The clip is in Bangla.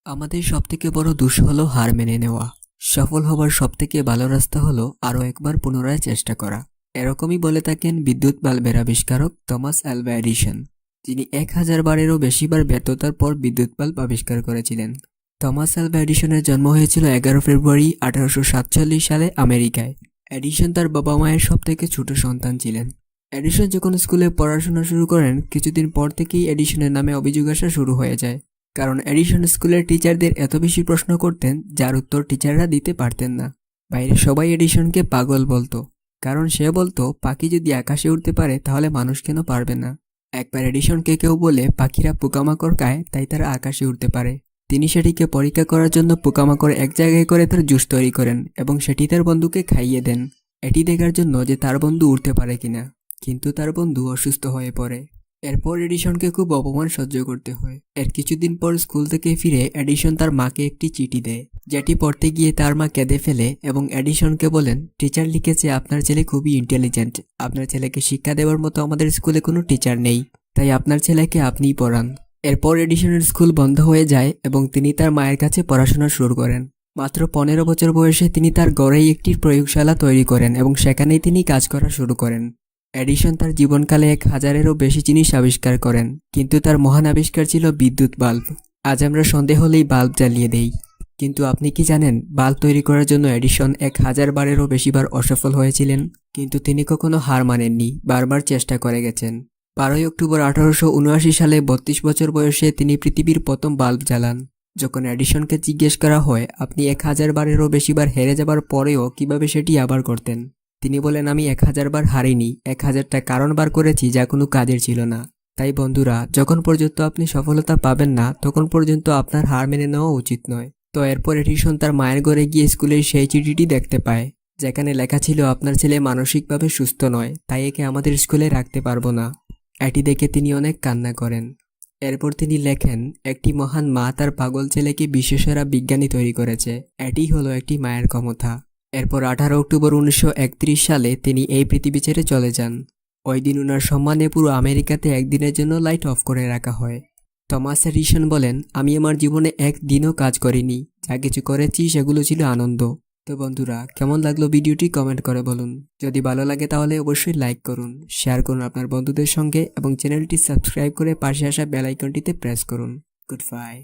আমাদের সবথেকে বড় দোষ হলো হার মেনে নেওয়া। সফল হবার সবথেকে ভালো রাস্তা হলো আরও একবার পুনরায় চেষ্টা করা। এরকমই বলে থাকেন বিদ্যুৎ বাল্বের আবিষ্কারক থমাস আলভা এডিসন, যিনি 1000 বারেরও বেশিবার ব্যর্থতার পর বিদ্যুৎ বাল্ব আবিষ্কার করেছিলেন। থমাস আলভা এডিসনের জন্ম হয়েছিল 11 ফেব্রুয়ারি 1847 সালে আমেরিকায়। এডিসন তার বাবা মায়ের সবথেকে ছোট সন্তান ছিলেন। এডিসন যখন স্কুলে পড়াশোনা শুরু করেন, কিছুদিন পর থেকেই এডিসনের নামে অভিযোগ আসা শুরু হয়ে যায়। কারণ এডিসন স্কুলের টিচারদের এত বেশি প্রশ্ন করতেন যার উত্তর টিচাররা দিতে পারতেন না। বাইরে সবাই এডিসনকে পাগল বলতো, কারণ সে বলতো পাখি যদি আকাশে উঠতে পারে তাহলে মানুষ কেন পারবে না। একবার এডিসনকে কেউ বলে পাখিরা পোকামাকড় খায় তাই তারা আকাশে উঠতে পারে। তিনি সেটিকে পরীক্ষা করার জন্য পোকামাকড় এক জায়গায় করে তার জুস তৈরি করেন এবং সেটি তার বন্ধুকে খাইয়ে দেন, এটি দেখার জন্য যে তার বন্ধু উঠতে পারে কিনা। কিন্তু তার বন্ধু অসুস্থ হয়ে পড়ে। এরপর এডিসনকে খুব অপমান সহ্য করতে হয়। এর কিছুদিন পর স্কুল থেকে ফিরে এডিসন তার মাকে একটি চিঠি দেয়, যেটি পড়তে গিয়ে তার মা কেঁদে ফেলে এবং এডিসনকে বলেন, টিচার লিখেছে আপনার ছেলে খুবই ইন্টেলিজেন্ট, আপনার ছেলেকে শিক্ষা দেওয়ার মতো আমাদের স্কুলে কোনো টিচার নেই, তাই আপনার ছেলেকে আপনিই পড়ান। এরপর এডিসনের স্কুল বন্ধ হয়ে যায় এবং তিনি তার মায়ের কাছে পড়াশোনা শুরু করেন। মাত্র 15 বছর বয়সে তিনি তার ঘরেই একটি প্রয়োগশালা তৈরি করেন এবং সেখানেই তিনি কাজ করা শুরু করেন। এডিসন তার জীবনকালে 1000-এরও বেশি জিনিস আবিষ্কার করেন, কিন্তু তার মহান আবিষ্কার ছিল বিদ্যুৎ বাল্ব। আজ আমরা সন্ধে হলেই বাল্ব জ্বালিয়ে দেই, কিন্তু আপনি কি জানেন বাল্ব তৈরি করার জন্য এডিসন 1000 বারেরও বেশিবার অসফল হয়েছিলেন? কিন্তু তিনি কখনো হার মানেননি, বারবার চেষ্টা করে গেছেন। 12 অক্টোবর 1879 সালে 32 বছর বয়সে তিনি পৃথিবীর প্রথম বাল্ব জ্বালান। যখন এডিসনকে জিজ্ঞেস করা হয় আপনি 1000 বারেরও বেশিবার হেরে যাবার পরেও কিভাবে সেটি আবার করতেন, তিনি বলেন, আমি 1000 বার হারিনি, 1000টা কারণ বার করেছি যা কোনো কাজের ছিল না। তাই বন্ধুরা, যখন পর্যন্ত আপনি সফলতা পাবেন না তখন পর্যন্ত আপনার হার মেনে নেওয়া উচিত নয়। তো এরপর এডিসন তার মায়ের ঘরে গিয়ে স্কুলের সেই চিঠিটি দেখতে পায়, যেখানে লেখা ছিল আপনার ছেলে মানসিকভাবে সুস্থ নয়, তাই একে আমাদের স্কুলে রাখতে পারবো না। এটি দেখে তিনি অনেক কান্না করেন। এরপর তিনি লেখেন, একটি মহান মা তার পাগল ছেলেকে বিশ্বসেরা বিজ্ঞানী তৈরি করেছে, এটি হলো একটি মায়ের ক্ষমতা। এরপর 18 অক্টোবর 1931 সালে তিনি এই পৃথিবী ছেড়ে চলে যান। ওই দিন ওনার সম্মানে পুরো আমেরিকাতে একদিনের জন্য লাইট অফ করে রাখা হয়। থমাস এডিসন বলেন, আমি আমার জীবনে একদিনও কাজ করিনি, যা কিছু করেছি সেগুলো ছিল আনন্দ। তো বন্ধুরা, কেমন লাগলো ভিডিওটি কমেন্ট করে বলুন। যদি ভালো লাগে তাহলে অবশ্যই লাইক করুন, শেয়ার করুন আপনার বন্ধুদের সঙ্গে এবং চ্যানেলটি সাবস্ক্রাইব করে পাশে আসা বেল আইকনটিতে প্রেস করুন। Good bye.